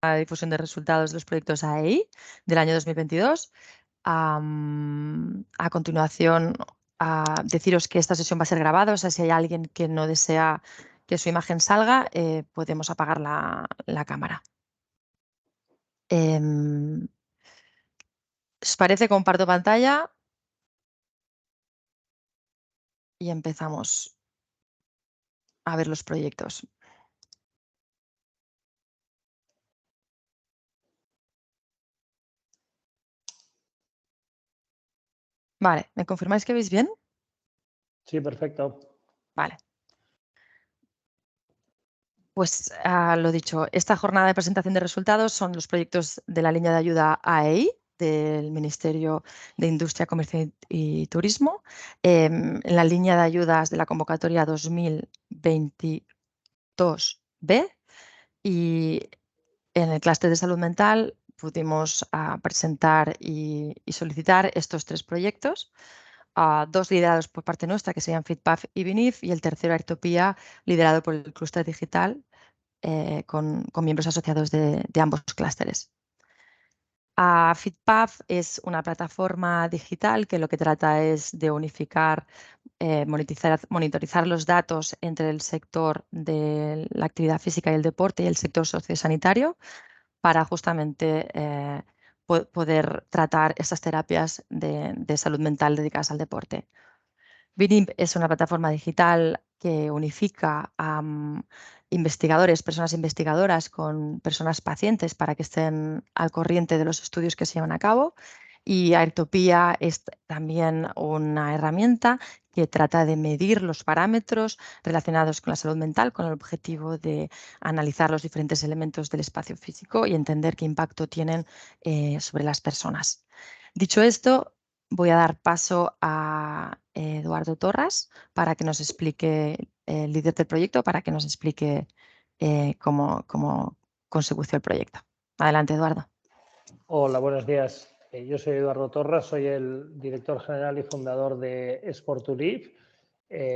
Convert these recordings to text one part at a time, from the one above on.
de difusión de resultados de los proyectos AEI del año 2022. A continuación, deciros que esta sesión va a ser grabada, o sea, si hay alguien que no desea que su imagen salga, podemos apagar la cámara. ¿Os parece? Comparto pantalla y empezamos a ver los proyectos. Vale, ¿me confirmáis que veis bien? Sí, perfecto. Vale. Pues lo dicho, esta jornada de presentación de resultados son los proyectos de la línea de ayuda AEI del Ministerio de Industria, Comercio y Turismo, en la línea de ayudas de la convocatoria 2022B, y en el clúster de salud mental pudimos presentar y solicitar estos 3 proyectos, 2 liderados por parte nuestra, que serían FitPath y BINIF, y el tercero, Airtopía, liderado por el clúster digital, con miembros asociados de ambos clústeres. FitPath es una plataforma digital que lo que trata es de unificar, monitorizar los datos entre el sector de la actividad física y el deporte y el sector sociosanitario para justamente poder tratar esas terapias de salud mental dedicadas al deporte. BINIP es una plataforma digital que unifica a investigadores, personas investigadoras con personas pacientes para que estén al corriente de los estudios que se llevan a cabo. Y Airtopía es también una herramienta que trata de medir los parámetros relacionados con la salud mental con el objetivo de analizar los diferentes elementos del espacio físico y entender qué impacto tienen sobre las personas. Dicho esto, voy a dar paso a Eduardo Torras para que nos explique, el líder del proyecto, para que nos explique cómo consecució el proyecto. Adelante, Eduardo. Hola, buenos días. Yo soy Eduardo Torras, soy el director general y fundador de Sport2Live.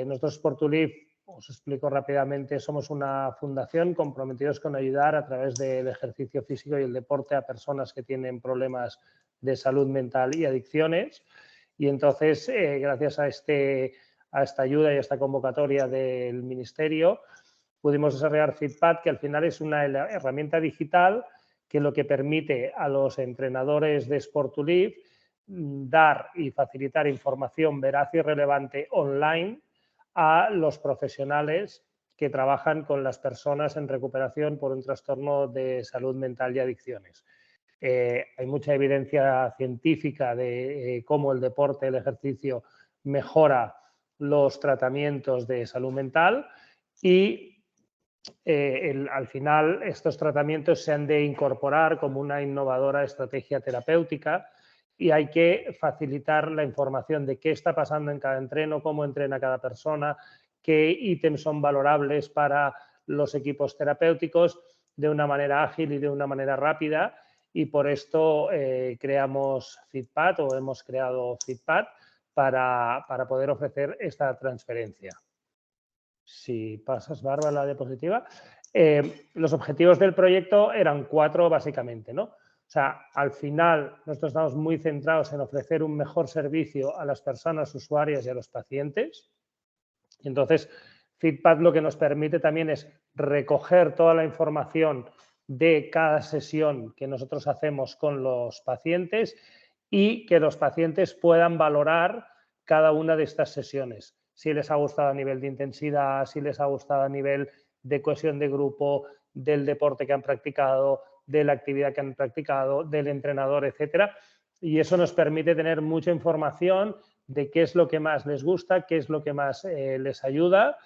Nosotros Sport2Live, os explico rápidamente, somos una fundación comprometidos con ayudar a través del ejercicio físico y el deporte a personas que tienen problemas de salud mental y adicciones. Y entonces, gracias a esta ayuda y a esta convocatoria del Ministerio, pudimos desarrollar FitPath, que al final es una herramienta digital que lo que permite a los entrenadores de Sport2Live dar y facilitar información veraz y relevante online a los profesionales que trabajan con las personas en recuperación por un trastorno de salud mental y adicciones. Hay mucha evidencia científica de cómo el deporte, el ejercicio mejora los tratamientos de salud mental y al final estos tratamientos se han de incorporar como una innovadora estrategia terapéutica y hay que facilitar la información de qué está pasando en cada entreno, cómo entrena cada persona, qué ítems son valorables para los equipos terapéuticos de una manera ágil y de una manera rápida, y por esto creamos FitPath, o hemos creado FitPath para poder ofrecer esta transferencia. Si pasas, Bárbara, la diapositiva. Los objetivos del proyecto eran 4 básicamente, ¿no? O sea, al final nosotros estamos muy centrados en ofrecer un mejor servicio a las personas usuarias y a los pacientes. Y entonces, FitPath lo que nos permite también es recoger toda la información de cada sesión que nosotros hacemos con los pacientes y que los pacientes puedan valorar cada una de estas sesiones. Si les ha gustado a nivel de intensidad, si les ha gustado a nivel de cohesión de grupo, del deporte que han practicado, de la actividad que han practicado, del entrenador, etcétera. Y eso nos permite tener mucha información de qué es lo que más les gusta, qué es lo que más les ayuda,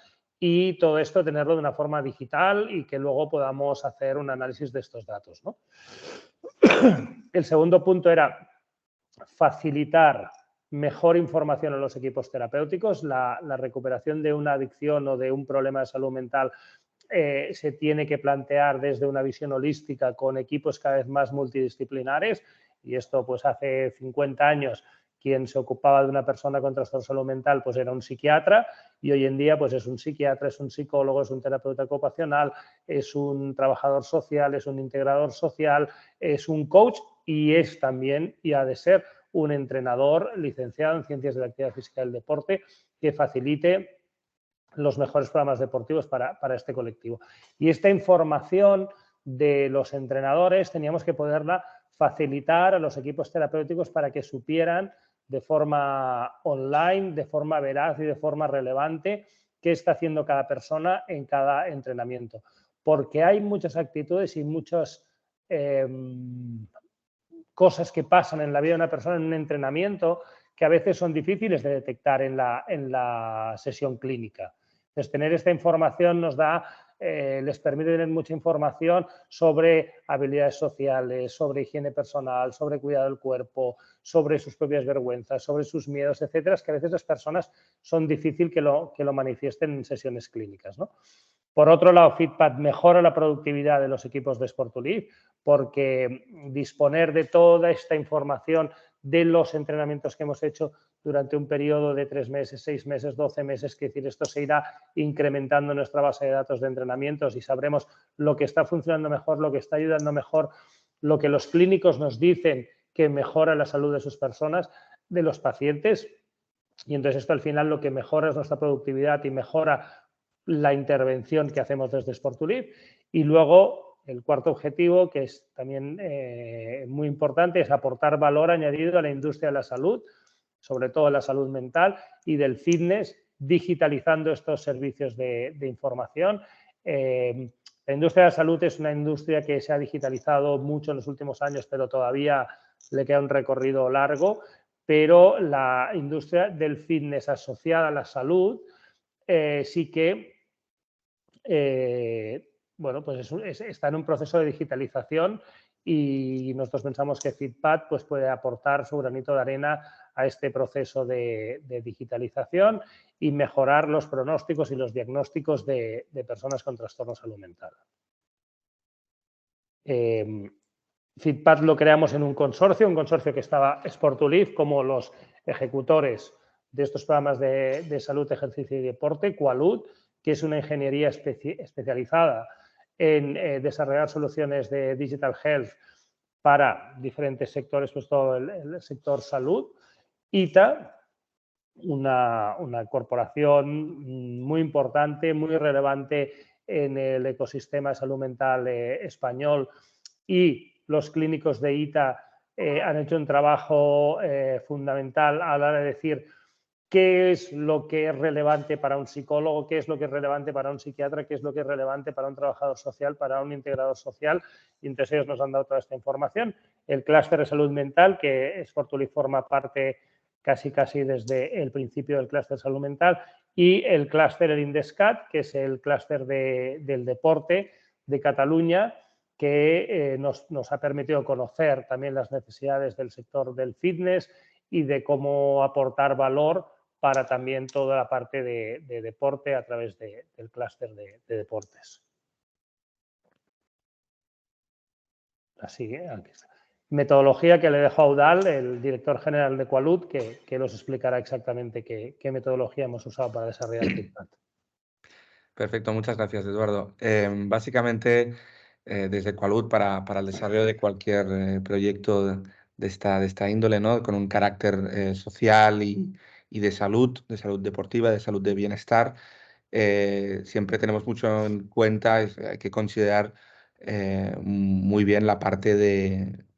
y todo esto tenerlo de una forma digital y que luego podamos hacer un análisis de estos datos, ¿no? El segundo punto era facilitar mejor información a los equipos terapéuticos. La recuperación de una adicción o de un problema de salud mental se tiene que plantear desde una visión holística con equipos cada vez más multidisciplinares, y esto pues hace 50 años quien se ocupaba de una persona con trastorno de salud mental pues era un psiquiatra, y hoy en día pues es un psiquiatra, es un psicólogo, es un terapeuta ocupacional, es un trabajador social, es un integrador social, es un coach y es también, y ha de ser, un entrenador licenciado en Ciencias de la Actividad Física y del Deporte que facilite los mejores programas deportivos para este colectivo. Y esta información de los entrenadores teníamos que poderla facilitar a los equipos terapéuticos para que supieran de forma online, de forma veraz y de forma relevante qué está haciendo cada persona en cada entrenamiento. Porque hay muchas actitudes y muchas cosas que pasan en la vida de una persona en un entrenamiento que a veces son difíciles de detectar en la sesión clínica. Entonces, tener esta información nos da, les permite tener mucha información sobre habilidades sociales, sobre higiene personal, sobre cuidado del cuerpo, sobre sus propias vergüenzas, sobre sus miedos, etcétera, que a veces las personas son difíciles que lo manifiesten en sesiones clínicas, ¿no? Por otro lado, FitPad mejora la productividad de los equipos de Sport2Live porque disponer de toda esta información de los entrenamientos que hemos hecho durante un periodo de 3 meses, 6 meses, 12 meses, que decir, esto se irá incrementando en nuestra base de datos de entrenamientos y sabremos lo que está funcionando mejor, lo que está ayudando mejor, lo que los clínicos nos dicen que mejora la salud de sus personas, de los pacientes. Y entonces esto al final lo que mejora es nuestra productividad y mejora la intervención que hacemos desde Sport2Live. Y luego el cuarto objetivo, que es también muy importante, es aportar valor añadido a la industria de la salud, sobre todo la salud mental y del fitness, digitalizando estos servicios de información. La industria de la salud es una industria que se ha digitalizado mucho en los últimos años, pero todavía le queda un recorrido largo. Pero la industria del fitness asociada a la salud sí que bueno, pues está en un proceso de digitalización y nosotros pensamos que FitPad pues, puede aportar su granito de arena a este proceso de digitalización y mejorar los pronósticos y los diagnósticos de personas con trastorno de salud mental. FitPad lo creamos en un consorcio que estaba Sport2Live como los ejecutores de estos programas de salud, ejercicio y deporte, Qualud, que es una ingeniería especializada en desarrollar soluciones de digital health para diferentes sectores, pues todo el sector salud. ITA, una corporación muy importante, muy relevante en el ecosistema de salud mental español, y los clínicos de ITA han hecho un trabajo fundamental a la hora de decir qué es lo que es relevante para un psicólogo, qué es lo que es relevante para un psiquiatra, qué es lo que es relevante para un trabajador social, para un integrador social, y entonces ellos nos han dado toda esta información. El clúster de salud mental, que Sport2Live forma parte casi desde el principio del clúster de salud mental, y el clúster, el INDESCAT, que es el clúster del deporte de Cataluña, que nos ha permitido conocer también las necesidades del sector del fitness y de cómo aportar valor para también toda la parte de deporte a través del clúster de deportes. Así, aquí está. Metodología que le dejo a Eudald, el director general de Qualud, que nos explicará exactamente qué metodología hemos usado para desarrollar FitPad. Perfecto, muchas gracias, Eduardo. Básicamente, desde Qualud para el desarrollo de cualquier proyecto de esta índole, ¿no? Con un carácter social y de salud deportiva, de salud de bienestar, siempre tenemos mucho en cuenta, hay que considerar muy bien la parte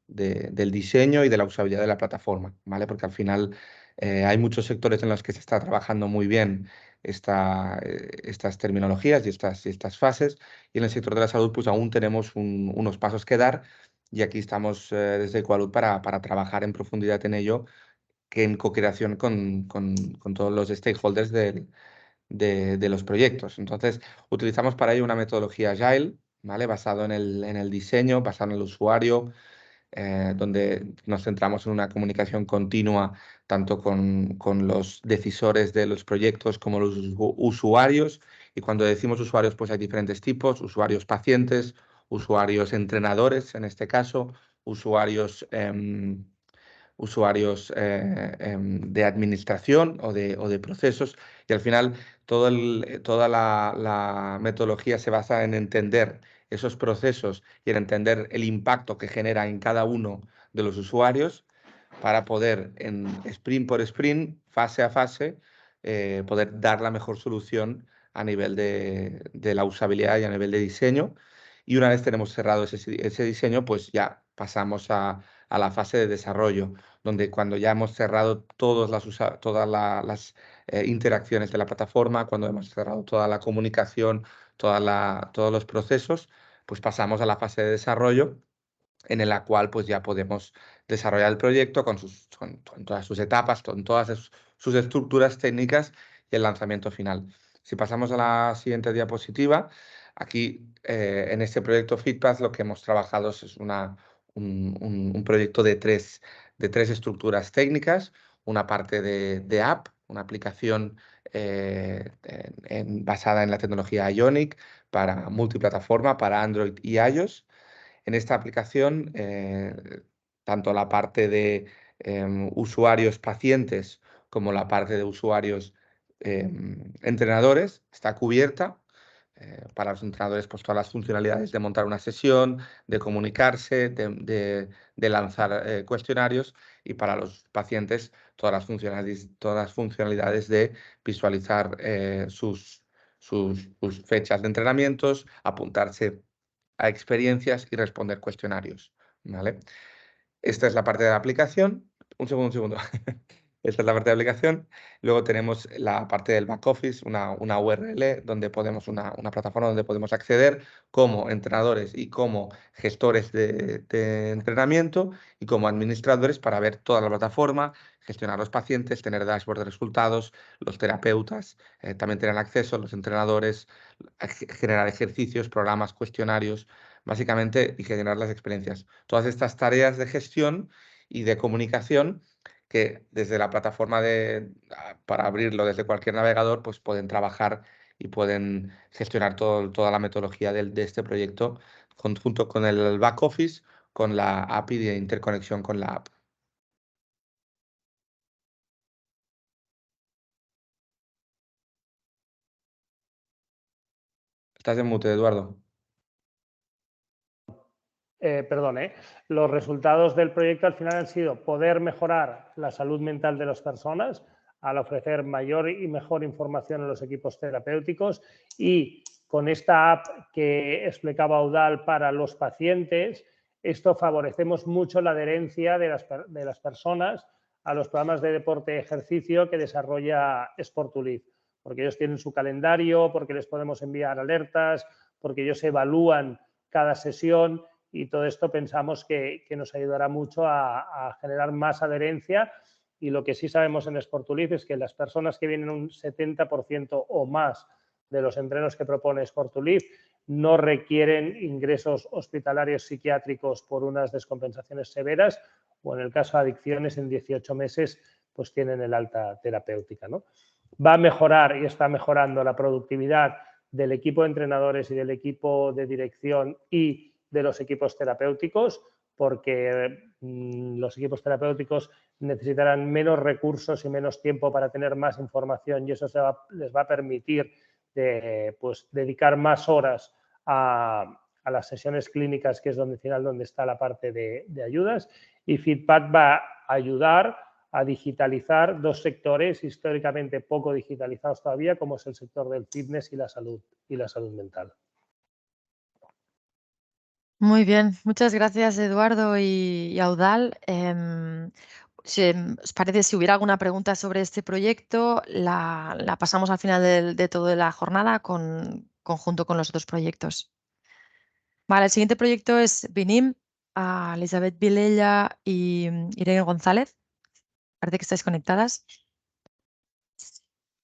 del diseño y de la usabilidad de la plataforma, ¿vale? Porque al final hay muchos sectores en los que se está trabajando muy bien estas terminologías y estas fases, y en el sector de la salud pues aún tenemos unos pasos que dar, y aquí estamos desde Qualud para trabajar en profundidad en ello, que en co-creación con todos los stakeholders de los proyectos. Entonces, utilizamos para ello una metodología Agile, ¿vale? Basado en el diseño, basado en el usuario, donde nos centramos en una comunicación continua tanto con los decisores de los proyectos como los usuarios. Y cuando decimos usuarios, pues hay diferentes tipos: usuarios pacientes, usuarios entrenadores, en este caso, usuarios usuarios de administración o de procesos, y al final toda la metodología se basa en entender esos procesos y en entender el impacto que genera en cada uno de los usuarios para poder, en sprint por sprint, fase a fase, poder dar la mejor solución a nivel de la usabilidad y a nivel de diseño. Y una vez tenemos cerrado ese diseño, pues ya pasamos a la fase de desarrollo, donde cuando ya hemos cerrado todas las interacciones de la plataforma, cuando hemos cerrado toda la comunicación, todos los procesos, pues pasamos a la fase de desarrollo, en la cual pues ya podemos desarrollar el proyecto con todas sus etapas, con todas sus estructuras técnicas y el lanzamiento final. Si pasamos a la siguiente diapositiva, aquí en este proyecto FeedPath lo que hemos trabajado es un proyecto de tres estructuras técnicas, una parte de app, una aplicación basada en la tecnología Ionic para multiplataforma, para Android y iOS. En esta aplicación, tanto la parte de usuarios pacientes como la parte de usuarios entrenadores está cubierta. Para los entrenadores, pues todas las funcionalidades de montar una sesión, de comunicarse, de lanzar cuestionarios, y para los pacientes todas las funcionalidades de visualizar sus fechas de entrenamientos, apuntarse a experiencias y responder cuestionarios, ¿vale? Esta es la parte de la aplicación. Un segundo. Esta es la parte de aplicación. Luego tenemos la parte del back office, una URL donde una plataforma donde podemos acceder como entrenadores y como gestores de entrenamiento y como administradores para ver toda la plataforma, gestionar los pacientes, tener dashboard de resultados, los terapeutas también tienen acceso, los entrenadores, generar ejercicios, programas, cuestionarios, básicamente, y generar las experiencias. Todas estas tareas de gestión y de comunicación que desde la plataforma para abrirlo desde cualquier navegador, pues pueden trabajar y pueden gestionar toda la metodología de este proyecto junto con el back office, con la API de interconexión con la app. Estás en mute, Eduardo. Perdón, los resultados del proyecto al final han sido poder mejorar la salud mental de las personas al ofrecer mayor y mejor información a los equipos terapéuticos, y con esta app que explicaba Eudald para los pacientes, esto favorecemos mucho la adherencia de las personas a los programas de deporte y ejercicio que desarrolla Sport2Live, porque ellos tienen su calendario, porque les podemos enviar alertas, porque ellos evalúan cada sesión, y todo esto pensamos que nos ayudará mucho a generar más adherencia. Y lo que sí sabemos en Sport2Live es que las personas que vienen un 70% o más de los entrenos que propone Sport2Live no requieren ingresos hospitalarios psiquiátricos por unas descompensaciones severas, o en el caso de adicciones en 18 meses pues tienen el alta terapéutica, ¿no? Va a mejorar y está mejorando la productividad del equipo de entrenadores y del equipo de dirección y de los equipos terapéuticos, porque los equipos terapéuticos necesitarán menos recursos y menos tiempo para tener más información, y eso les va a permitir pues, dedicar más horas a las sesiones clínicas, que es donde está la parte de ayudas. Y FeedPath va a ayudar a digitalizar dos sectores históricamente poco digitalizados todavía, como es el sector del fitness y la salud mental. Muy bien, muchas gracias Eduardo y Eudald. Si os parece, si hubiera alguna pregunta sobre este proyecto, la pasamos al final de toda la jornada conjunto con los otros proyectos. Vale, el siguiente proyecto es BINIM, a Elizabeth Vilella y Irene González. Parece que estáis conectadas.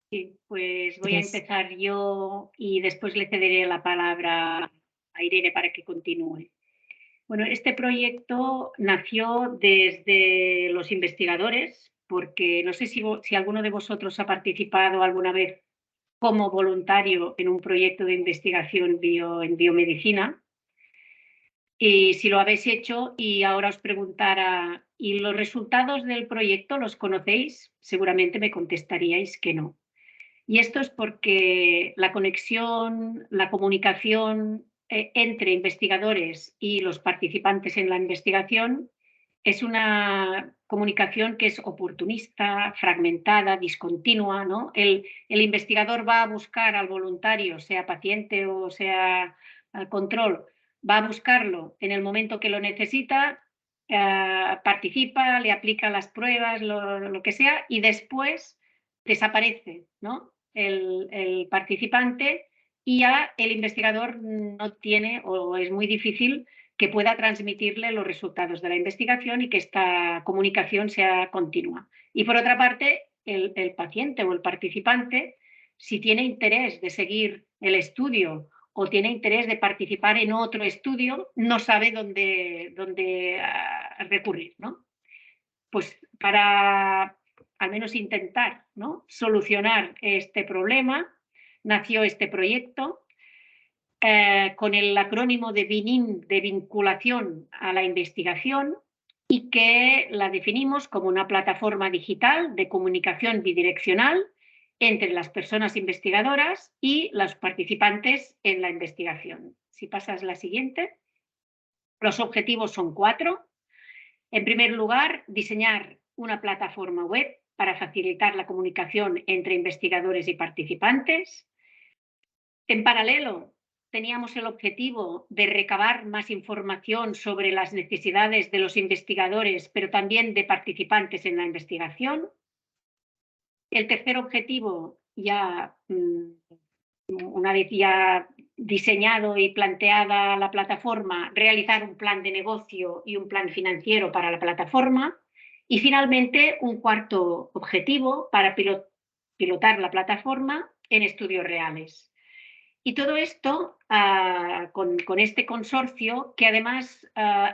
Sí, pues voy a empezar yo y después le cederé la palabra a Irene para que continúe. Bueno, este proyecto nació desde los investigadores, porque no sé si alguno de vosotros ha participado alguna vez como voluntario en un proyecto de investigación en biomedicina. Y si lo habéis hecho y ahora os preguntara ¿y los resultados del proyecto los conocéis? Seguramente me contestaríais que no. Y esto es porque la conexión, la comunicación entre investigadores y los participantes en la investigación es una comunicación que es oportunista, fragmentada, discontinua, ¿no? El investigador va a buscar al voluntario, sea paciente o sea al control, va a buscarlo en el momento que lo necesita, participa, le aplica las pruebas, lo que sea, y después desaparece, ¿no? El participante, y ya el investigador no tiene, o es muy difícil que pueda transmitirle los resultados de la investigación y que esta comunicación sea continua. Y por otra parte, el paciente o el participante, si tiene interés de seguir el estudio o tiene interés de participar en otro estudio, no sabe dónde recurrir, ¿no? Pues para al menos intentar, ¿no?, solucionar este problema, nació este proyecto con el acrónimo de VINIM, de vinculación a la investigación, y que la definimos como una plataforma digital de comunicación bidireccional entre las personas investigadoras y los participantes en la investigación. Si pasas la siguiente. Los objetivos son 4. En primer lugar, diseñar una plataforma web para facilitar la comunicación entre investigadores y participantes. En paralelo, teníamos el objetivo de recabar más información sobre las necesidades de los investigadores, pero también de participantes en la investigación. El tercer objetivo, ya una vez ya diseñado y planteada la plataforma, realizar un plan de negocio y un plan financiero para la plataforma. Y finalmente, un cuarto objetivo para pilotar la plataforma en estudios reales. Y todo esto con este consorcio, que además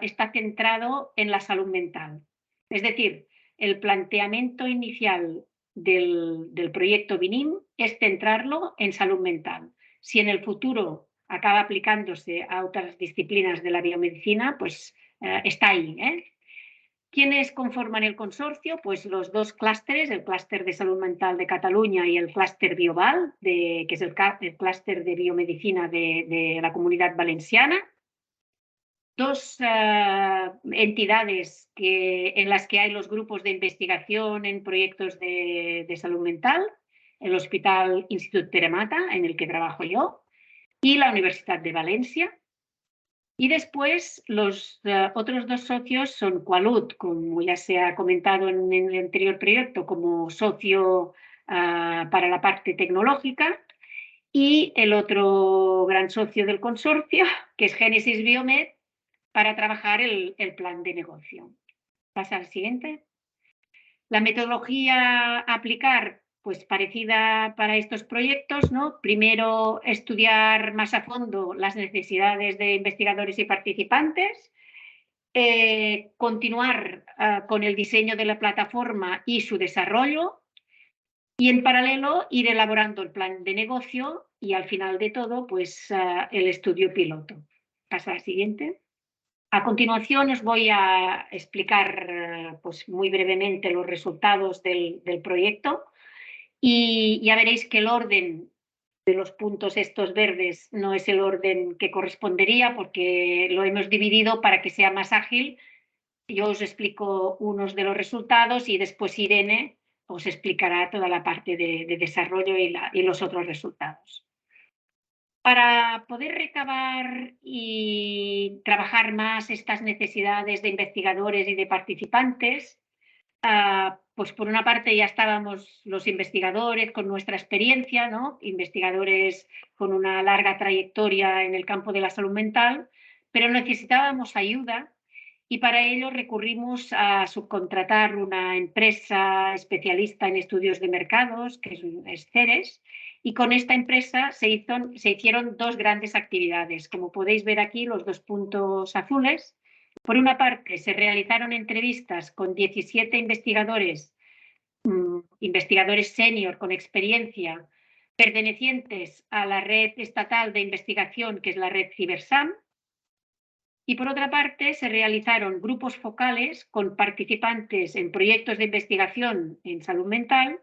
está centrado en la salud mental. Es decir, el planteamiento inicial del proyecto VINIM es centrarlo en salud mental. Si en el futuro acaba aplicándose a otras disciplinas de la biomedicina, pues está ahí, ¿eh? ¿Quiénes conforman el consorcio? Pues los dos clústeres, el clúster de salud mental de Cataluña y el clúster Bioval, que es el clúster de biomedicina de la Comunidad Valenciana. Dos entidades en las que hay los grupos de investigación en proyectos de salud mental, el Hospital Institut Pere Mata, en el que trabajo yo, y la Universidad de Valencia. Y después los otros dos socios son Qualud, como ya se ha comentado en el anterior proyecto, como socio para la parte tecnológica, y el otro gran socio del consorcio, que es Génesis Biomed, para trabajar el plan de negocio. Pasa al siguiente. La metodología a aplicar, pues parecida para estos proyectos, ¿no? Primero, estudiar más a fondo las necesidades de investigadores y participantes, continuar con el diseño de la plataforma y su desarrollo, y en paralelo ir elaborando el plan de negocio y al final de todo, pues el estudio piloto. Pasa al siguiente. A continuación os voy a explicar pues, muy brevemente los resultados del proyecto, y ya veréis que el orden de los puntos estos verdes no es el orden que correspondería, porque lo hemos dividido para que sea más ágil. Yo os explico unos de los resultados y después Irene os explicará toda la parte de desarrollo y los otros resultados. Para poder recabar y trabajar más estas necesidades de investigadores y de participantes, pues por una parte ya estábamos los investigadores con nuestra experiencia, ¿no? Investigadores con una larga trayectoria en el campo de la salud mental, pero necesitábamos ayuda, y para ello recurrimos a subcontratar una empresa especialista en estudios de mercados, que es Ceres, y con esta empresa se hicieron dos grandes actividades. Como podéis ver aquí, los dos puntos azules. Por una parte, se realizaron entrevistas con 17 investigadores, investigadores senior con experiencia, pertenecientes a la red estatal de investigación, que es la red Cibersam. Y por otra parte, se realizaron grupos focales con participantes en proyectos de investigación en salud mental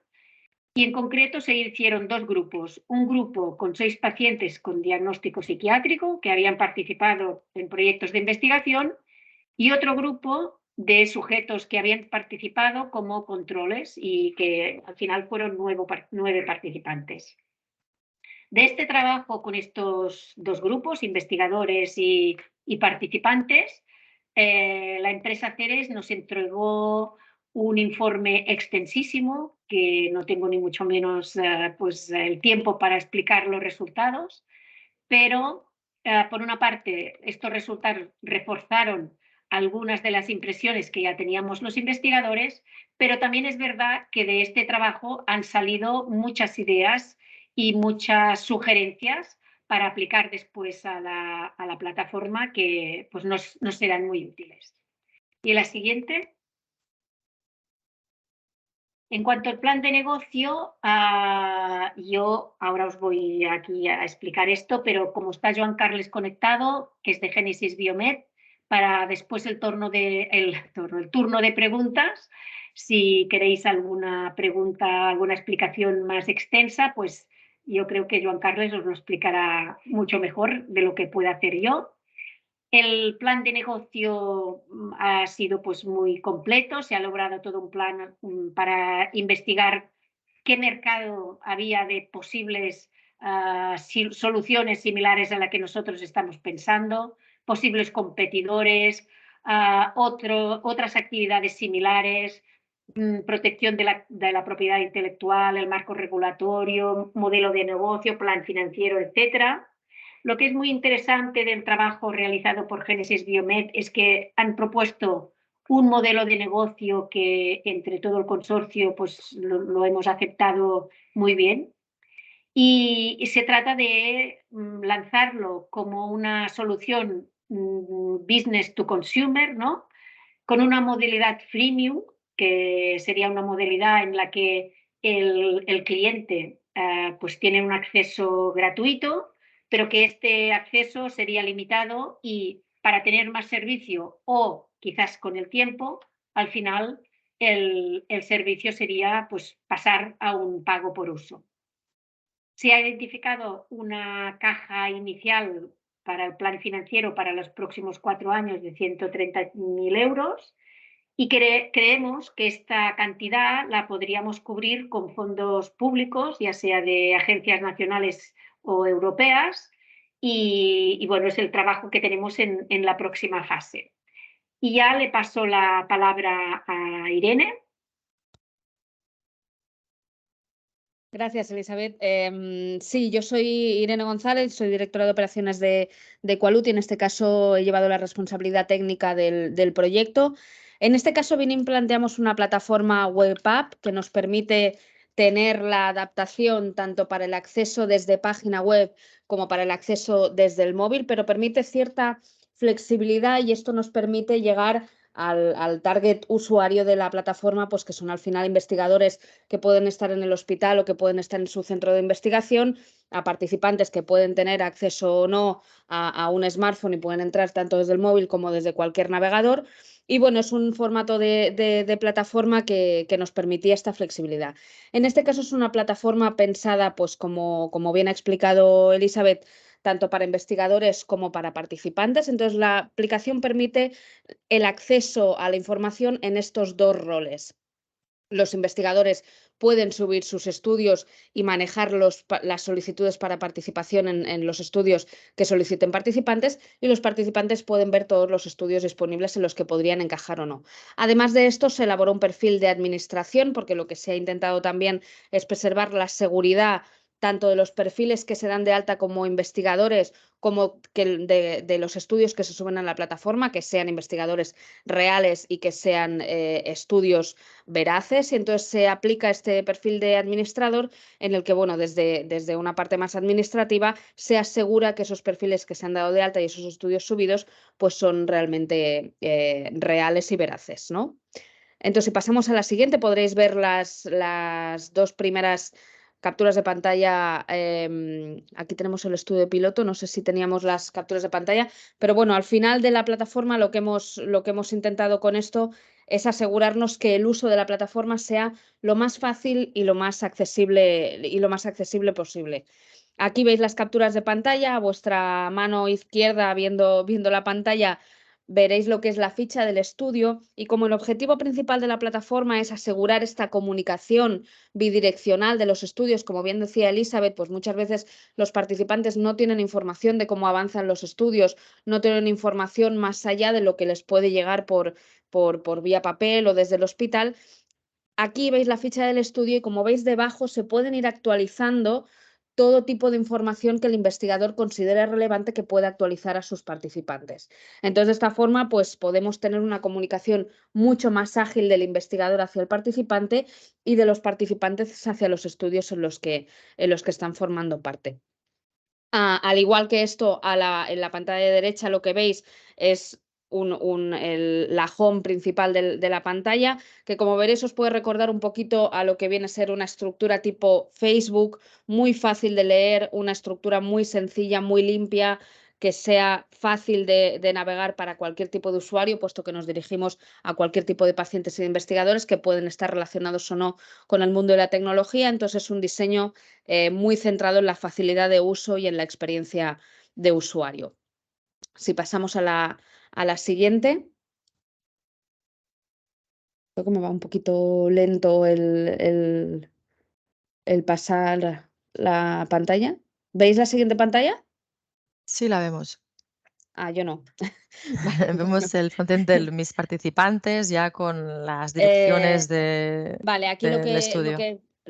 y en concreto se hicieron 2 grupos. Un grupo con 6 pacientes con diagnóstico psiquiátrico que habían participado en proyectos de investigación y otro grupo de sujetos que habían participado como controles y que al final fueron 9 participantes. De este trabajo con estos 2 grupos, investigadores y participantes, la empresa Ceres nos entregó un informe extensísimo, que no tengo ni mucho menos pues, el tiempo para explicar los resultados, pero por una parte estos resultados reforzaron algunas de las impresiones que ya teníamos los investigadores, pero también es verdad que de este trabajo han salido muchas ideas y muchas sugerencias para aplicar después a la plataforma que pues, nos serán muy útiles. Y la siguiente. En cuanto al plan de negocio, yo ahora os voy aquí a explicar esto, pero como está Joan Carles conectado, que es de Génesis Biomed, para después el turno de preguntas, si queréis alguna pregunta, alguna explicación más extensa, pues yo creo que Joan Carles os lo explicará mucho mejor de lo que pueda hacer yo. El plan de negocio ha sido pues, muy completo, se ha logrado todo un plan para investigar qué mercado había de posibles soluciones similares a la que nosotros estamos pensando, posibles competidores, otras actividades similares, protección de la propiedad intelectual, el marco regulatorio, modelo de negocio, plan financiero, etcétera. Lo que es muy interesante del trabajo realizado por Génesis Biomed es que han propuesto un modelo de negocio que entre todo el consorcio pues, lo hemos aceptado muy bien. Y se trata de lanzarlo como una solución business to consumer, ¿no? Con una modalidad freemium, que sería una modalidad en la que el cliente pues tiene un acceso gratuito, pero que este acceso sería limitado y para tener más servicio o quizás con el tiempo, al final el servicio sería pues, pasar a un pago por uso. Se ha identificado una caja inicial para el plan financiero para los próximos 4 años de 130.000 euros y creemos que esta cantidad la podríamos cubrir con fondos públicos, ya sea de agencias nacionales o europeas, y bueno, es el trabajo que tenemos en la próxima fase. Y ya le paso la palabra a Irene. Gracias, Elizabeth. Sí, yo soy Irene González, soy directora de operaciones de Qualut y en este caso he llevado la responsabilidad técnica del proyecto. En este caso, Vinim planteamos una plataforma web app que nos permite tener la adaptación tanto para el acceso desde página web como para el acceso desde el móvil, pero permite cierta flexibilidad y esto nos permite llegar al target usuario de la plataforma, pues que son al final investigadores que pueden estar en el hospital o que pueden estar en su centro de investigación, a participantes que pueden tener acceso o no a un smartphone y pueden entrar tanto desde el móvil como desde cualquier navegador. Y bueno, es un formato de plataforma que nos permitía esta flexibilidad. En este caso es una plataforma pensada, pues como bien ha explicado Elizabeth, tanto para investigadores como para participantes. Entonces, la aplicación permite el acceso a la información en estos 2 roles. Los investigadores pueden subir sus estudios y manejar las solicitudes para participación en los estudios que soliciten participantes y los participantes pueden ver todos los estudios disponibles en los que podrían encajar o no. Además de esto, se elaboró un perfil de administración porque lo que se ha intentado también es preservar la seguridad tanto de los perfiles que se dan de alta como investigadores, como de los estudios que se suben a la plataforma, que sean investigadores reales y que sean estudios veraces. Y entonces se aplica este perfil de administrador en el que, bueno, desde una parte más administrativa se asegura que esos perfiles que se han dado de alta y esos estudios subidos pues son realmente reales y veraces, ¿no? Entonces, si pasamos a la siguiente, podréis ver las 2 primeras capturas de pantalla. Aquí tenemos el estudio piloto, no sé si teníamos las capturas de pantalla, pero bueno, al final de la plataforma lo que hemos intentado con esto es asegurarnos que el uso de la plataforma sea lo más fácil y lo más accesible posible. Aquí veis las capturas de pantalla, a vuestra mano izquierda viendo la pantalla veréis lo que es la ficha del estudio y como el objetivo principal de la plataforma es asegurar esta comunicación bidireccional de los estudios, como bien decía Elizabeth, pues muchas veces los participantes no tienen información de cómo avanzan los estudios, no tienen información más allá de lo que les puede llegar por vía papel o desde el hospital. Aquí veis la ficha del estudio y como veis debajo se pueden ir actualizando todo tipo de información que el investigador considere relevante que pueda actualizar a sus participantes. Entonces, de esta forma, pues podemos tener una comunicación mucho más ágil del investigador hacia el participante y de los participantes hacia los estudios en los que están formando parte. Al igual que esto, en la pantalla de derecha lo que veis es la home principal de la pantalla, que como veréis os puede recordar un poquito a lo que viene a ser una estructura tipo Facebook, muy fácil de leer, una estructura muy sencilla, muy limpia, que sea fácil de navegar para cualquier tipo de usuario, puesto que nos dirigimos a cualquier tipo de pacientes y de investigadores que pueden estar relacionados o no con el mundo de la tecnología. Entonces es un diseño muy centrado en la facilidad de uso y en la experiencia de usuario. Si pasamos a la siguiente. Creo que me va un poquito lento el pasar la pantalla. ¿Veis la siguiente pantalla? Sí, la vemos. Yo no. Vale, vemos el frontend de mis participantes ya con las direcciones Vale, aquí del estudio.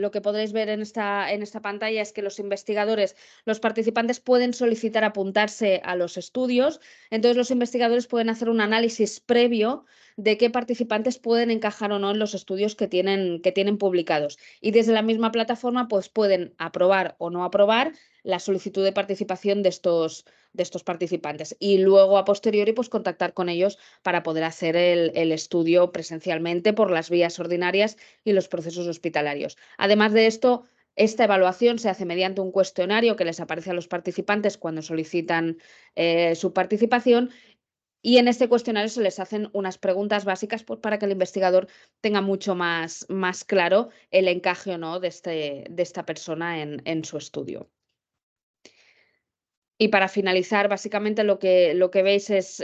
lo que podréis ver en esta pantalla es que los investigadores, los participantes pueden solicitar apuntarse a los estudios, entonces los investigadores pueden hacer un análisis previo de qué participantes pueden encajar o no en los estudios que tienen publicados. Y desde la misma plataforma pues pueden aprobar o no aprobar la solicitud de participación de estos participantes y luego a posteriori pues contactar con ellos para poder hacer el estudio presencialmente por las vías ordinarias y los procesos hospitalarios. Además de esto, esta evaluación se hace mediante un cuestionario que les aparece a los participantes cuando solicitan su participación y en este cuestionario se les hacen unas preguntas básicas pues, para que el investigador tenga mucho más claro el encaje o no de esta persona en su estudio. Y para finalizar, básicamente lo que veis es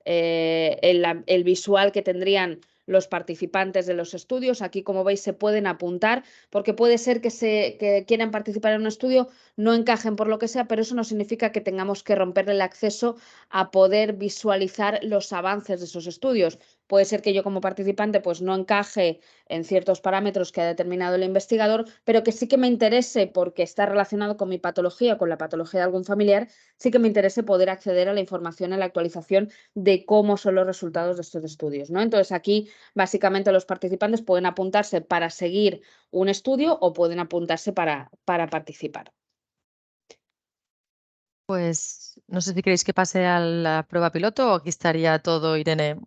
el visual que tendrían los participantes de los estudios. Aquí, como veis, se pueden apuntar porque puede ser que quieran participar en un estudio, no encajen por lo que sea, pero eso no significa que tengamos que romperle el acceso a poder visualizar los avances de esos estudios. Puede ser que yo como participante pues no encaje en ciertos parámetros que ha determinado el investigador, pero que sí que me interese porque está relacionado con mi patología o con la patología de algún familiar, sí que me interese poder acceder a la información, a la actualización de cómo son los resultados de estos estudios, ¿no? Entonces aquí básicamente los participantes pueden apuntarse para seguir un estudio o pueden apuntarse para participar. Pues no sé si queréis que pase a la prueba piloto o aquí estaría todo, Irene.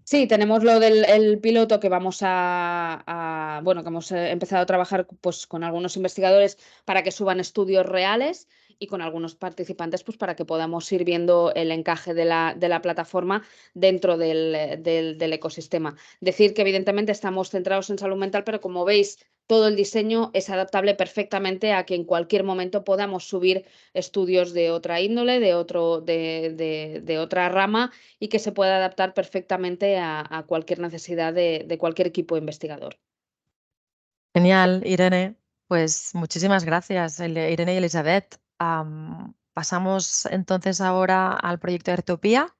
Sí, tenemos lo del piloto que vamos bueno, que hemos empezado a trabajar pues, con algunos investigadores para que suban estudios reales y con algunos participantes pues, para que podamos ir viendo el encaje de la plataforma dentro del ecosistema. Decir que evidentemente estamos centrados en salud mental, pero como veis, todo el diseño es adaptable perfectamente a que en cualquier momento podamos subir estudios de otra índole, de otra rama y que se pueda adaptar perfectamente a cualquier necesidad de cualquier equipo investigador. Genial, Irene. Pues muchísimas gracias, Irene y Elizabeth. Pasamos entonces ahora al proyecto Ertopía.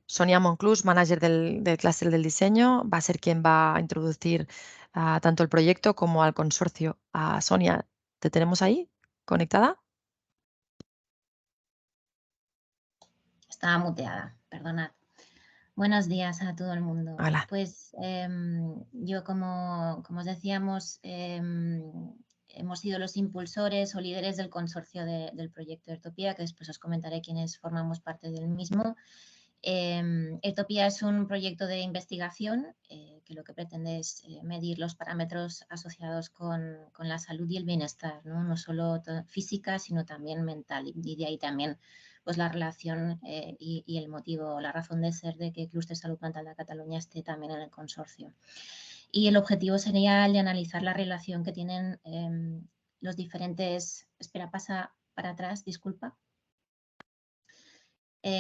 Sonia Monclús, manager del clúster del diseño, va a ser quien va a introducir tanto el proyecto como al consorcio. Sonia, ¿te tenemos ahí conectada? Estaba muteada, perdonad. Buenos días a todo el mundo. Hola. Pues yo, como os decíamos, hemos sido los impulsores o líderes del consorcio del proyecto Ertopía, que después os comentaré quiénes formamos parte del mismo. Etopia es un proyecto de investigación que lo que pretende es medir los parámetros asociados con la salud y el bienestar, no solo física, sino también mental. Y de ahí también pues, la relación y el motivo, la razón de ser de que Clúster Salud Mental de Cataluña esté también en el consorcio. Y el objetivo sería el de analizar la relación que tienen los diferentes... Espera, pasa para atrás, disculpa.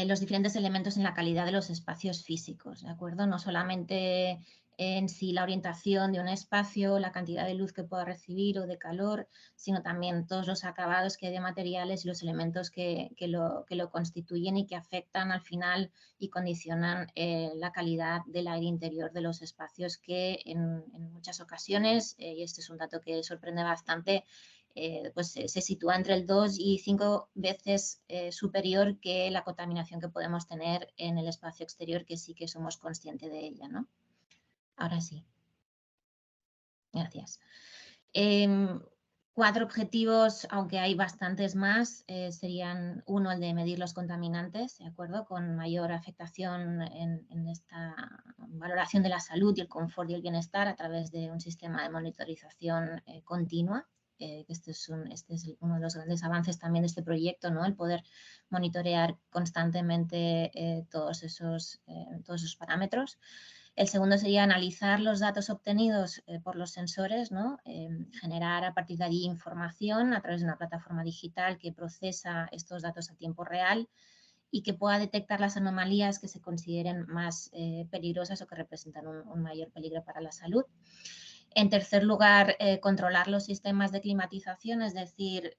Los diferentes elementos en la calidad de los espacios físicos, ¿de acuerdo? No solamente en sí la orientación de un espacio, la cantidad de luz que pueda recibir o de calor, sino también todos los acabados que hay de materiales y los elementos que lo constituyen y que afectan al final y condicionan la calidad del aire interior de los espacios que en muchas ocasiones, y este es un dato que sorprende bastante, pues se sitúa entre el 2 y 5 veces superior que la contaminación que podemos tener en el espacio exterior, que sí que somos conscientes de ella, ¿no? Ahora sí. Gracias. 4 objetivos, aunque hay bastantes más, serían uno, el de medir los contaminantes, ¿de acuerdo? Con mayor afectación en esta valoración de la salud y el confort y el bienestar a través de un sistema de monitorización continua. Este es uno de los grandes avances también de este proyecto, ¿no? El poder monitorear constantemente todos esos parámetros. El segundo sería analizar los datos obtenidos por los sensores, ¿no? Generar a partir de allí información a través de una plataforma digital que procesa estos datos a tiempo real y que pueda detectar las anomalías que se consideren más peligrosas o que representan un mayor peligro para la salud. En tercer lugar, controlar los sistemas de climatización, es decir,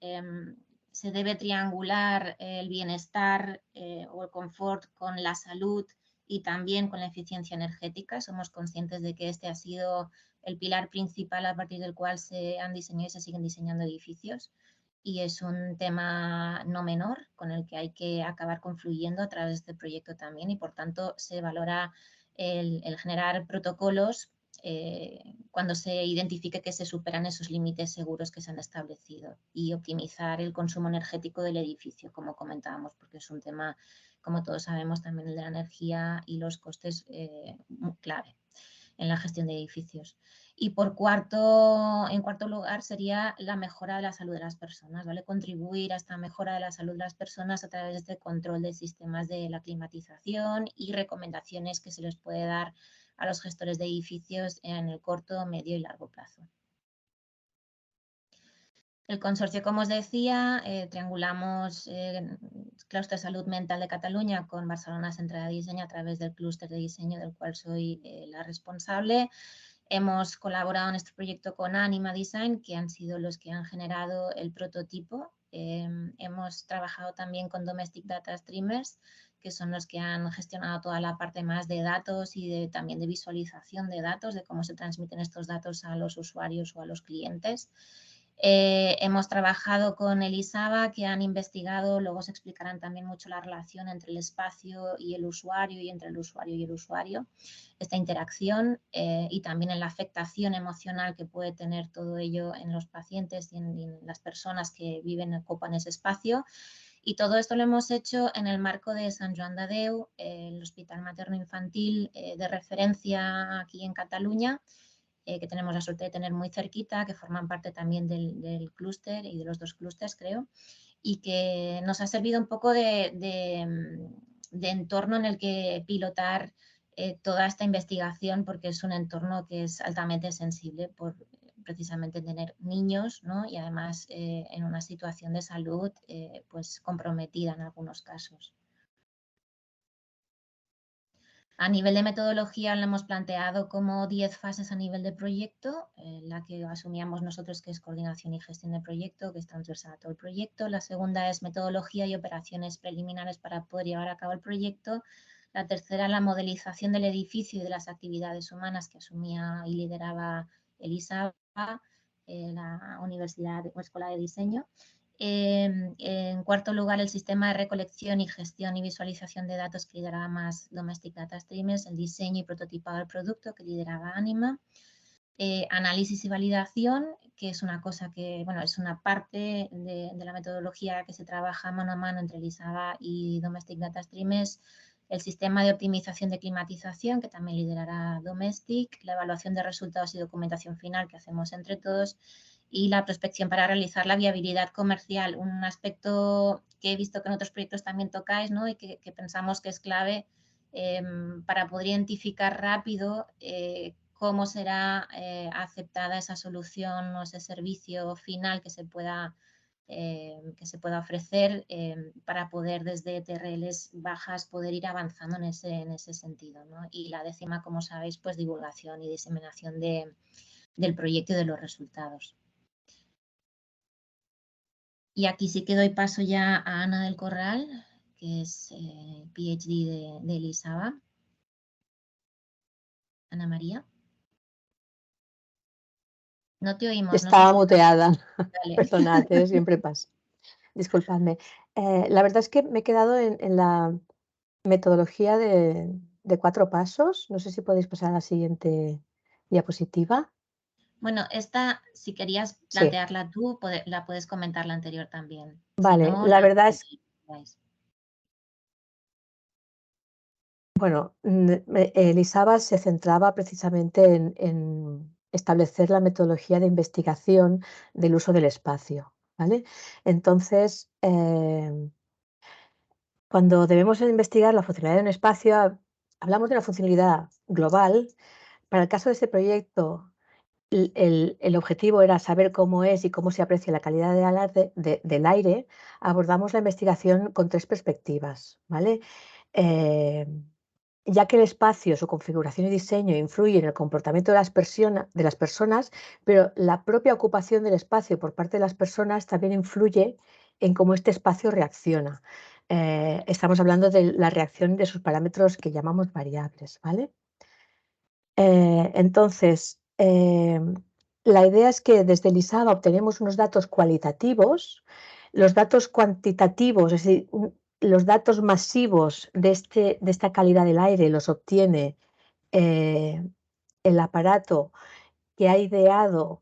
se debe triangular el bienestar o el confort con la salud y también con la eficiencia energética. Somos conscientes de que este ha sido el pilar principal a partir del cual se han diseñado y se siguen diseñando edificios. Y es un tema no menor con el que hay que acabar confluyendo a través de este proyecto también y por tanto se valora el generar protocolos cuando se identifique que se superan esos límites seguros que se han establecido y optimizar el consumo energético del edificio, como comentábamos, porque es un tema, como todos sabemos, también el de la energía y los costes muy clave en la gestión de edificios. Y en cuarto lugar sería la mejora de la salud de las personas, ¿vale? Contribuir a esta mejora de la salud de las personas a través de este control de sistemas de la climatización y recomendaciones que se les puede dar a los gestores de edificios en el corto, medio y largo plazo. El consorcio, como os decía, triangulamos Clúster Salud Mental de Cataluña con Barcelona Centre de Diseño a través del clúster de diseño del cual soy la responsable. Hemos colaborado en este proyecto con Anima Design, que han sido los que han generado el prototipo. Hemos trabajado también con Domestic Data Streamers, que son los que han gestionado toda la parte más de datos y también de visualización de datos, de cómo se transmiten estos datos a los usuarios o a los clientes. Hemos trabajado con Elisava, que han investigado, luego se explicarán también mucho la relación entre el espacio y el usuario y entre el usuario y el usuario, esta interacción y también en la afectación emocional que puede tener todo ello en los pacientes y en las personas que viven y ocupan ese espacio. Y todo esto lo hemos hecho en el marco de Sant Joan de Déu, el Hospital Materno Infantil de referencia aquí en Cataluña, que tenemos la suerte de tener muy cerquita, que forman parte también del clúster y de los 2 clústeres, creo, y que nos ha servido un poco de entorno en el que pilotar toda esta investigación, porque es un entorno que es altamente sensible por precisamente tener niños, ¿no? Y además en una situación de salud pues comprometida en algunos casos. A nivel de metodología lo hemos planteado como 10 fases a nivel de proyecto, la que asumíamos nosotros que es coordinación y gestión de proyecto, que es transversal a todo el proyecto. La segunda es metodología y operaciones preliminares para poder llevar a cabo el proyecto. La tercera, la modelización del edificio y de las actividades humanas que asumía y lideraba Elisava, la Universidad o Escuela de Diseño. En cuarto lugar, el sistema de recolección y gestión y visualización de datos que lideraba más Domestic Data Streamers, el diseño y prototipado del producto que lideraba Anima, análisis y validación, que es una cosa que, bueno, es una parte de la metodología que se trabaja mano a mano entre Elisava y Domestic Data Streamers, el sistema de optimización de climatización, que también liderará Domestic, la evaluación de resultados y documentación final que hacemos entre todos, y la prospección para realizar la viabilidad comercial, un aspecto que he visto que en otros proyectos también tocáis, ¿no? Y que pensamos que es clave para poder identificar rápido cómo será aceptada esa solución o ese servicio final que se pueda ofrecer para poder desde TRLs bajas poder ir avanzando en ese sentido, ¿no? Y la 10ª, como sabéis, pues divulgación y diseminación del proyecto y de los resultados. Y aquí sí que doy paso ya a Ana del Corral, que es PhD de Elisava. Ana María. No te oímos. Estaba no sé muteada. Vale. Perdonad, siempre pasa. Disculpadme. La verdad es que me he quedado en la metodología de 4 pasos. No sé si podéis pasar a la siguiente diapositiva. Bueno, esta, si querías plantearla tú, la puedes comentar la anterior también. Vale, Si no, la verdad es que bueno, Elisava se centraba precisamente en establecer la metodología de investigación del uso del espacio, ¿vale? Entonces, cuando debemos investigar la funcionalidad de un espacio, hablamos de una funcionalidad global. Para el caso de este proyecto, el objetivo era saber cómo es y cómo se aprecia la calidad del aire. Abordamos la investigación con 3 perspectivas, ¿vale? Ya que el espacio, su configuración y diseño influye en el comportamiento de las personas, pero la propia ocupación del espacio por parte de las personas también influye en cómo este espacio reacciona. Estamos hablando de la reacción de sus parámetros que llamamos variables, ¿vale? Entonces, la idea es que desde Elisava obtenemos unos datos cualitativos. Los datos cuantitativos, es decir, los datos masivos de esta calidad del aire los obtiene el aparato que ha ideado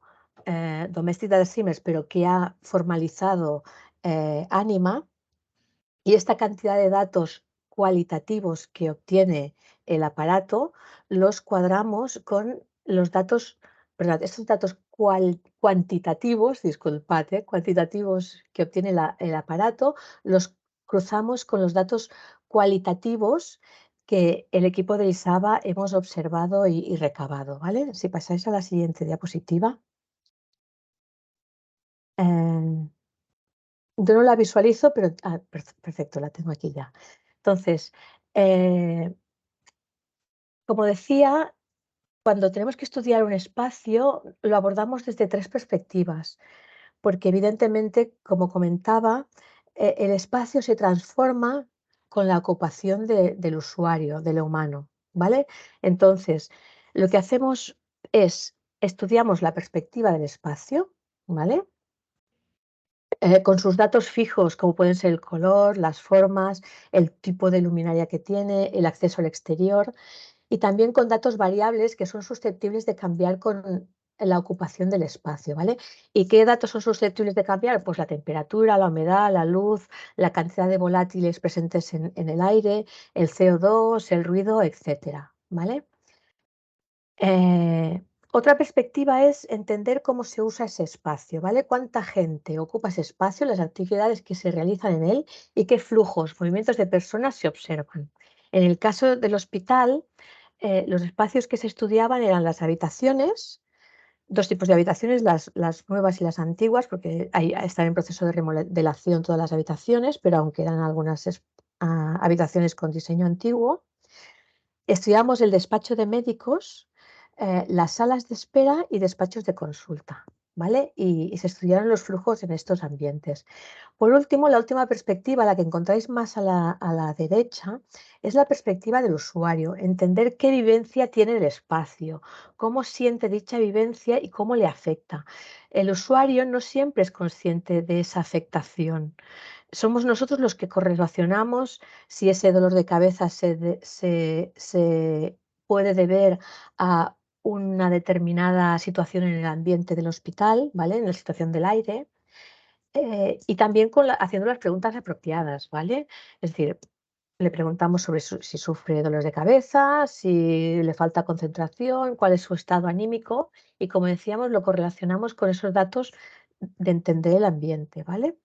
Domestic Data Streamers, pero que ha formalizado Anima. Y esta cantidad de datos cualitativos que obtiene el aparato los cuadramos con los datos, perdón, estos datos cuantitativos, disculpad, cuantitativos que obtiene el aparato, los cruzamos con los datos cualitativos que el equipo de Elisava hemos observado y recabado, ¿vale? Si pasáis a la siguiente diapositiva. Yo no la visualizo, pero perfecto, la tengo aquí ya. Entonces, como decía, cuando tenemos que estudiar un espacio, lo abordamos desde 3 perspectivas, porque evidentemente, como comentaba, el espacio se transforma con la ocupación del usuario, del humano, ¿vale? Entonces, lo que hacemos es estudiamos la perspectiva del espacio, ¿vale? Con sus datos fijos, como pueden ser el color, las formas, el tipo de luminaria que tiene, el acceso al exterior, y también con datos variables que son susceptibles de cambiar con la ocupación del espacio, ¿vale? ¿Y qué datos son susceptibles de cambiar? Pues la temperatura, la humedad, la luz, la cantidad de volátiles presentes en el aire, el CO2, el ruido, etcétera, ¿vale? Otra perspectiva es entender cómo se usa ese espacio, ¿vale? Cuánta gente ocupa ese espacio, las actividades que se realizan en él y qué flujos, movimientos de personas se observan. En el caso del hospital, los espacios que se estudiaban eran las habitaciones, 2 tipos de habitaciones, las nuevas y las antiguas, porque ahí están en proceso de remodelación todas las habitaciones, pero aún quedan algunas habitaciones con diseño antiguo. Estudiamos el despacho de médicos, las salas de espera y despachos de consulta, ¿vale? Y se estudiaron los flujos en estos ambientes. Por último, la última perspectiva, la que encontráis más a la derecha, es la perspectiva del usuario, entender qué vivencia tiene el espacio, cómo siente dicha vivencia y cómo le afecta. El usuario no siempre es consciente de esa afectación. Somos nosotros los que correlacionamos si ese dolor de cabeza se puede deber a una determinada situación en el ambiente del hospital, ¿vale? En la situación del aire. Y también haciendo las preguntas apropiadas, ¿vale? Es decir, Le preguntamos sobre si sufre dolores de cabeza, si le falta concentración, cuál es su estado anímico y, como decíamos, lo correlacionamos con esos datos de entender el ambiente, ¿vale?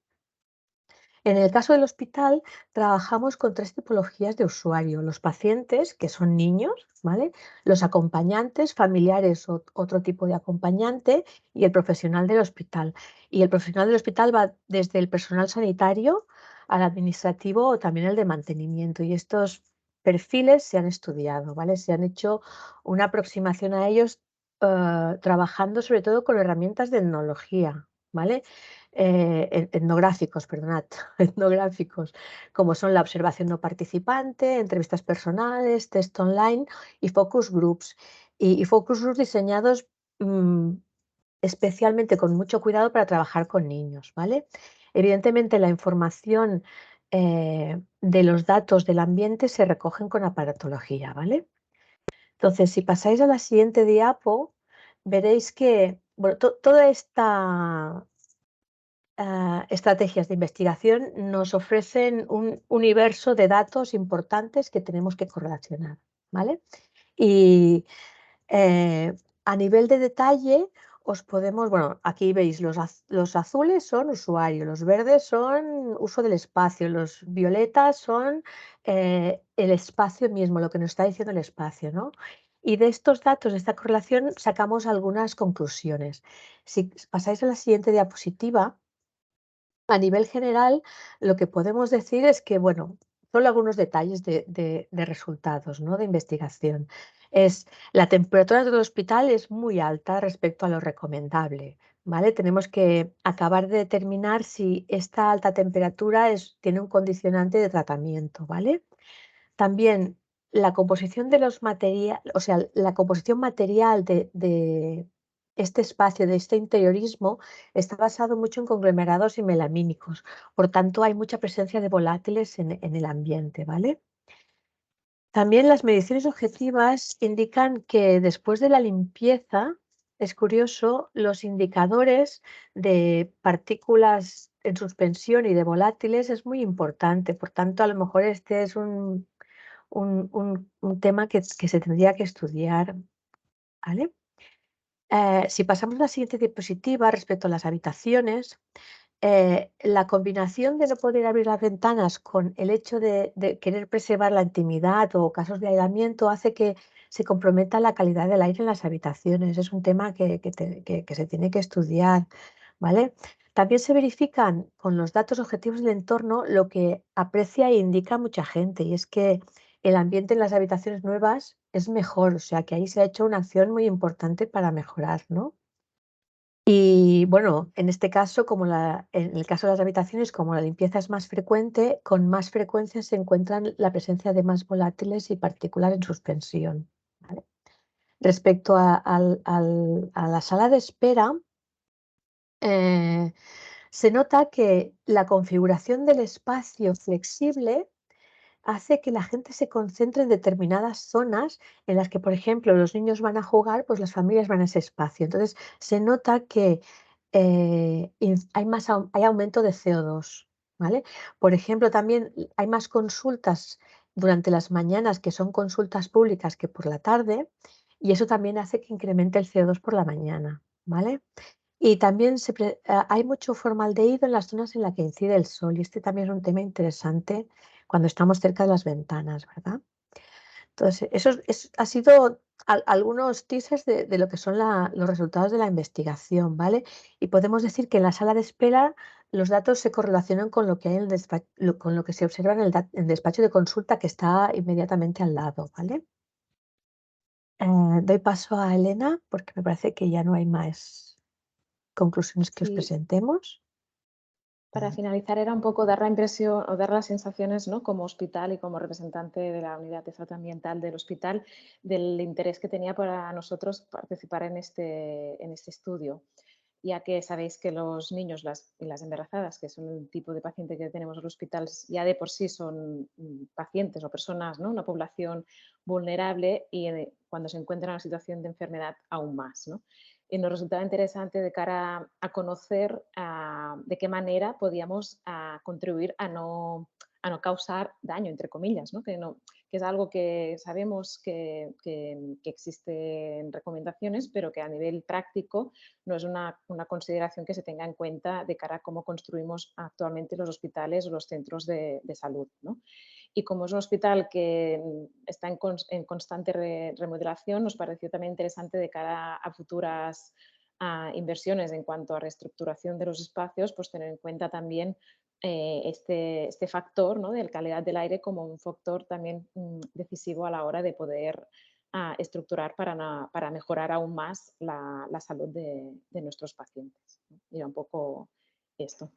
En el caso del hospital, trabajamos con 3 tipologías de usuario: los pacientes, que son niños, ¿vale? Los acompañantes, familiares o otro tipo de acompañante, y el profesional del hospital. Y el profesional del hospital va desde el personal sanitario al administrativo o también el de mantenimiento. Y estos perfiles se han estudiado, ¿vale? Se han hecho una aproximación a ellos, trabajando sobre todo con herramientas de etnología, ¿vale? Etnográficos, perdonad, etnográficos, como son la observación no participante, entrevistas personales, test online y focus groups. Y focus groups diseñados especialmente con mucho cuidado para trabajar con niños, ¿vale? Evidentemente, la información de los datos del ambiente se recogen con aparatología, ¿vale? Entonces, si pasáis a la siguiente diapo, veréis que bueno, toda esta estrategias de investigación nos ofrecen un universo de datos importantes que tenemos que correlacionar, ¿vale? Y a nivel de detalle os podemos, bueno, aquí veis los azules son usuario, los verdes son uso del espacio, los violetas son el espacio mismo, lo que nos está diciendo el espacio, ¿no? Y de estos datos, de esta correlación, sacamos algunas conclusiones. Si pasáis a la siguiente diapositiva, a nivel general, lo que podemos decir es que, bueno, solo algunos detalles de resultados, ¿no? De investigación. La temperatura del hospital es muy alta respecto a lo recomendable, ¿vale? Tenemos que acabar de determinar si esta alta temperatura tiene un condicionante de tratamiento, ¿vale? También la composición de los materiales, o sea, la composición material de este espacio, de este interiorismo, está basado mucho en conglomerados y melamínicos. Por tanto, hay mucha presencia de volátiles en el ambiente, ¿vale? También las mediciones objetivas indican que después de la limpieza, es curioso, los indicadores de partículas en suspensión y de volátiles es muy importante. Por tanto, a lo mejor este es un tema que se tendría que estudiar, ¿vale? Si pasamos a la siguiente diapositiva respecto a las habitaciones, la combinación de no poder abrir las ventanas con el hecho de querer preservar la intimidad o casos de aislamiento hace que se comprometa la calidad del aire en las habitaciones. Es un tema que se tiene que estudiar, ¿vale? También se verifican con los datos objetivos del entorno lo que aprecia e indica mucha gente, y es que el ambiente en las habitaciones nuevas es mejor, o sea que ahí se ha hecho una acción muy importante para mejorar, ¿no? Y bueno, en este caso, en el caso de las habitaciones, como la limpieza es más frecuente, con más frecuencia se encuentran la presencia de más volátiles y partículas en suspensión, ¿vale? Respecto a la sala de espera, se nota que la configuración del espacio flexible hace que la gente se concentre en determinadas zonas en las que, por ejemplo, los niños van a jugar, pues las familias van a ese espacio. Entonces, se nota que hay aumento de CO2, ¿vale? Por ejemplo, también hay más consultas durante las mañanas, que son consultas públicas, que por la tarde, y eso también hace que incremente el CO2 por la mañana, ¿vale? Y también hay mucho formaldehído en las zonas en las que incide el sol, y este también es un tema interesante cuando estamos cerca de las ventanas, ¿verdad? Entonces, ha sido algunos teasers de lo que son los resultados de la investigación, ¿vale? Y podemos decir que en la sala de espera los datos se correlacionan con lo que hay en el con lo que se observa en el despacho de consulta, que está inmediatamente al lado, ¿vale? Doy paso a Elena porque me parece que ya no hay más conclusiones que os Sí, presentemos. para finalizar era un poco dar la impresión o dar las sensaciones, ¿no? Como hospital y como representante de la unidad de salud ambiental del hospital, del interés que tenía para nosotros participar en este estudio, ya que sabéis que los niños y las embarazadas, que son el tipo de paciente que tenemos en el hospital, ya de por sí son pacientes o personas, ¿no? Una población vulnerable, y cuando se encuentran en una situación de enfermedad aún más, ¿no? Y nos resultaba interesante de cara a conocer de qué manera podíamos contribuir a no a no causar daño, entre comillas, ¿no? Que es algo que sabemos que existen recomendaciones, pero que a nivel práctico no es una consideración que se tenga en cuenta de cara a cómo construimos actualmente los hospitales o los centros de salud, ¿no? Y como es un hospital que está en constante remodelación, nos pareció también interesante de cara a futuras inversiones en cuanto a reestructuración de los espacios, pues tener en cuenta también este factor, ¿no?, de la calidad del aire como un factor también decisivo a la hora de poder estructurar para mejorar aún más la salud de nuestros pacientes, ¿no? Y un poco esto.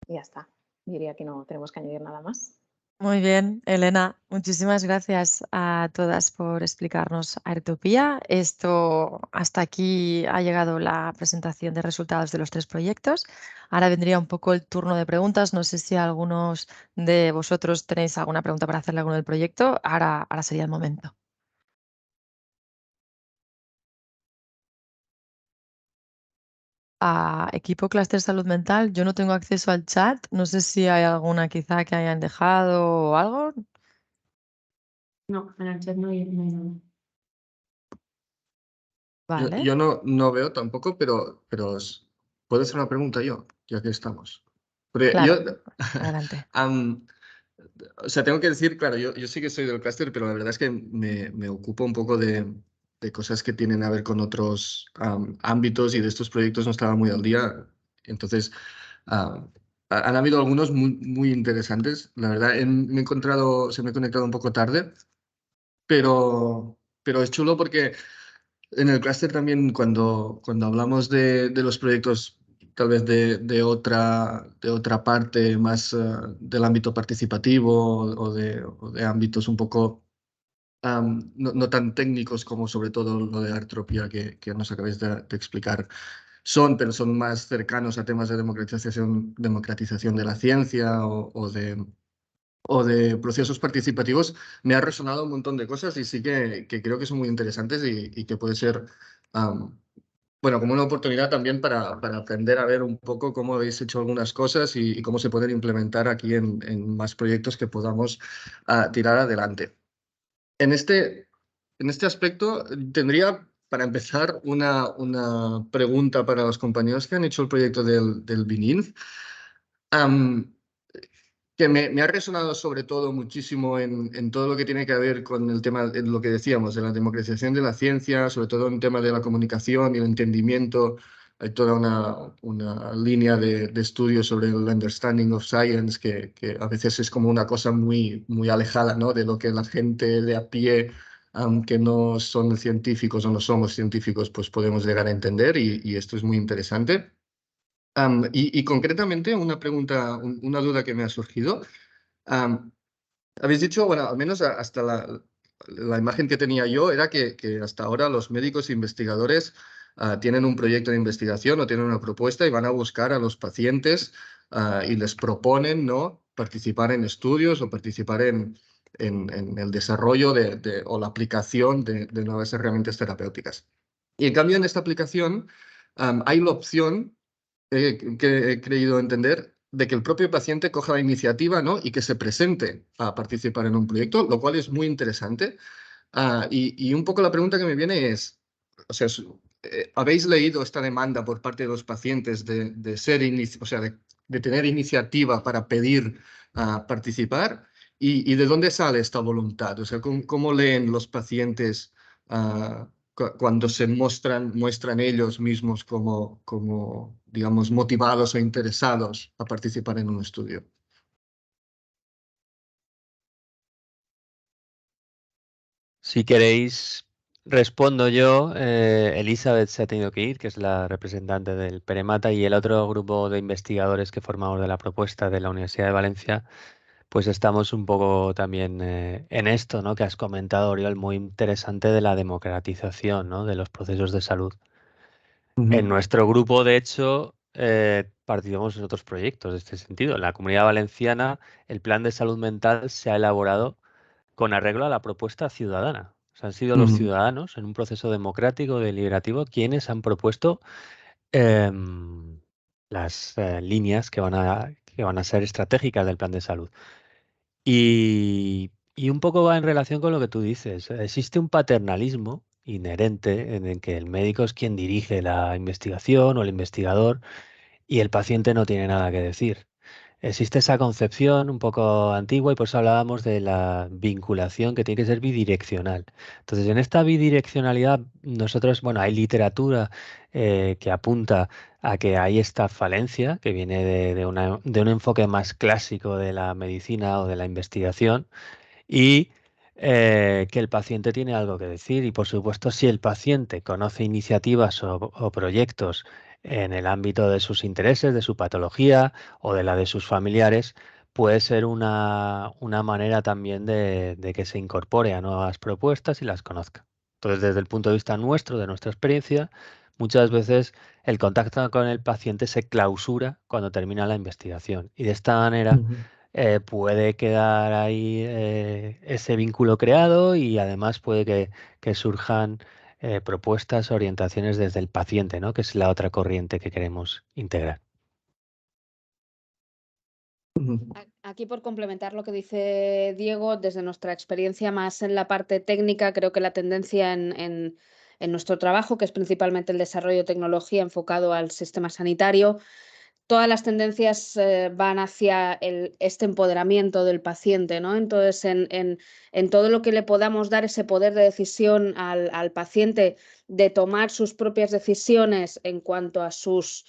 Y ya está. Diría que no tenemos que añadir nada más. Muy bien, Elena, muchísimas gracias a todas por explicarnos Airtopía. Hasta aquí ha llegado la presentación de resultados de los 3 proyectos. Ahora vendría un poco el turno de preguntas. No sé si algunos de vosotros tenéis alguna pregunta para hacerle a alguno del proyecto. Ahora sería el momento. A equipo Clúster Salud Mental, yo no tengo acceso al chat. No sé si hay alguna quizá que hayan dejado o algo. No, en el chat no hay nada. Vale. Yo no veo tampoco, pero puedo hacer una pregunta yo, ya que estamos. Porque Claro, yo, adelante. o sea, tengo que decir, claro, yo sí que soy del clúster, pero la verdad es que me ocupo un poco de cosas que tienen a ver con otros ámbitos y de estos proyectos no estaba muy al día. Entonces, han habido algunos muy interesantes. La verdad, se me he conectado un poco tarde, pero es chulo porque en el clúster también cuando hablamos de los proyectos tal vez de otra parte más del ámbito participativo o de ámbitos un poco no tan técnicos como sobre todo lo de Artropía que nos acabáis de explicar pero son más cercanos a temas de democratización de la ciencia o de procesos participativos, me ha resonado un montón de cosas y sí que creo que son muy interesantes y que puede ser, bueno, como una oportunidad también para aprender a ver un poco cómo habéis hecho algunas cosas y cómo se pueden implementar aquí en más proyectos que podamos tirar adelante. En este aspecto, tendría, para empezar, una pregunta para los compañeros que han hecho el proyecto del BININF. Que me ha resonado sobre todo muchísimo en todo lo que tiene que ver con el tema de lo que decíamos, de la democratización de la ciencia, sobre todo en el tema de la comunicación y el entendimiento. Hay toda una línea de estudios sobre el understanding of science que a veces es como una cosa muy alejada, ¿no?, de lo que la gente de a pie, aunque no son científicos o no somos científicos, pues podemos llegar a entender y esto es muy interesante. Y concretamente una pregunta, una duda que me ha surgido. Habéis dicho, bueno, al menos hasta la imagen que tenía yo era que hasta ahora los médicos investigadores tienen un proyecto de investigación o tienen una propuesta y van a buscar a los pacientes y les proponen, ¿no?, participar en estudios o participar en el desarrollo o la aplicación de nuevas herramientas terapéuticas. Y en cambio en esta aplicación hay la opción que he creído entender, de que el propio paciente coja la iniciativa, ¿no?, y que se presente a participar en un proyecto, lo cual es muy interesante. Y un poco la pregunta que me viene es, o sea, ¿habéis leído esta demanda por parte de los pacientes de ser, o sea, de tener iniciativa para pedir participar? ¿Y de dónde sale esta voluntad? O sea, ¿cómo leen los pacientes cuando se muestran ellos mismos como, digamos, motivados o interesados a participar en un estudio? Si queréis, respondo yo. Elizabeth se ha tenido que ir, que es la representante del Peremata, y el otro grupo de investigadores que formamos de la propuesta de la Universidad de Valencia, pues estamos un poco también en esto, ¿no?, que has comentado, Oriol, muy interesante de la democratización, ¿no?, de los procesos de salud. En nuestro grupo, de hecho, participamos en otros proyectos de este sentido. En la Comunidad Valenciana, el plan de salud mental se ha elaborado con arreglo a la propuesta ciudadana. O sea, han sido los ciudadanos en un proceso democrático, deliberativo, quienes han propuesto las líneas que que van a ser estratégicas del plan de salud. Y un poco va en relación con lo que tú dices. Existe un paternalismo inherente en el que el médico es quien dirige la investigación o el investigador y el paciente no tiene nada que decir. Existe esa concepción un poco antigua y por eso hablábamos de la vinculación que tiene que ser bidireccional. Entonces, en esta bidireccionalidad, nosotros, bueno, hay literatura que apunta a que hay esta falencia que viene de un enfoque más clásico de la medicina o de la investigación y que el paciente tiene algo que decir. Y por supuesto, si el paciente conoce iniciativas o proyectos en el ámbito de sus intereses, de su patología o de la de sus familiares, puede ser una manera también de que se incorpore a nuevas propuestas y las conozca. Entonces, desde el punto de vista nuestro, de nuestra experiencia, muchas veces el contacto con el paciente se clausura cuando termina la investigación. Y de esta manera puede quedar ahí ese vínculo creado y además puede que surjan propuestas, orientaciones desde el paciente, ¿no? Que es la otra corriente que queremos integrar. Aquí, por complementar lo que dice Diego, desde nuestra experiencia más en la parte técnica, creo que la tendencia en nuestro trabajo, que es principalmente el desarrollo de tecnología enfocado al sistema sanitario, todas las tendencias van hacia este empoderamiento del paciente, ¿no? Entonces, en todo lo que le podamos dar ese poder de decisión al paciente de tomar sus propias decisiones en cuanto a sus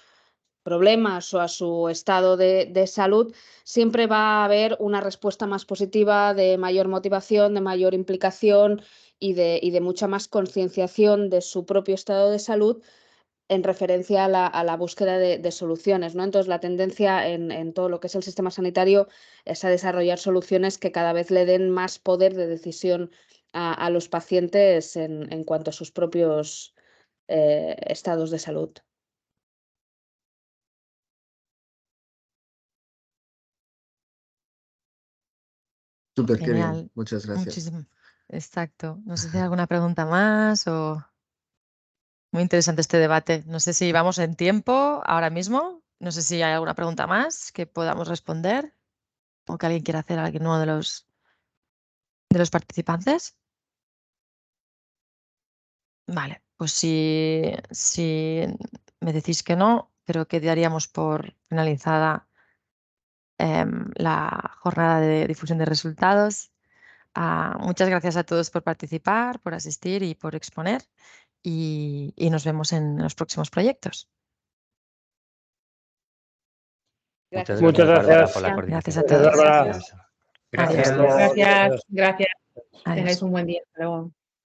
problemas o a su estado de salud, siempre va a haber una respuesta más positiva, de mayor motivación, de mayor implicación y de mucha más concienciación de su propio estado de salud en referencia a la búsqueda de soluciones, ¿no? Entonces, la tendencia en todo lo que es el sistema sanitario es a desarrollar soluciones que cada vez le den más poder de decisión a los pacientes en cuanto a sus propios estados de salud. Súper, qué bien. Genial. Muchas gracias. Muchísimo. Exacto. No sé si hay alguna pregunta más o... Muy interesante este debate. No sé si vamos en tiempo ahora mismo. No sé si hay alguna pregunta más que podamos responder o que alguien quiera hacer a alguno de los participantes. Vale, pues si me decís que no, creo que daríamos por finalizada la jornada de difusión de resultados. Muchas gracias a todos por participar, por asistir y por exponer. Y nos vemos en los próximos proyectos. Muchas Muchas Bárbara, gracias. por la Gracias a coordinación. todos. Bárbara. Adiós. Gracias. Hasta luego. Gracias, gracias. Adiós. Tengáis un buen día. Hasta luego.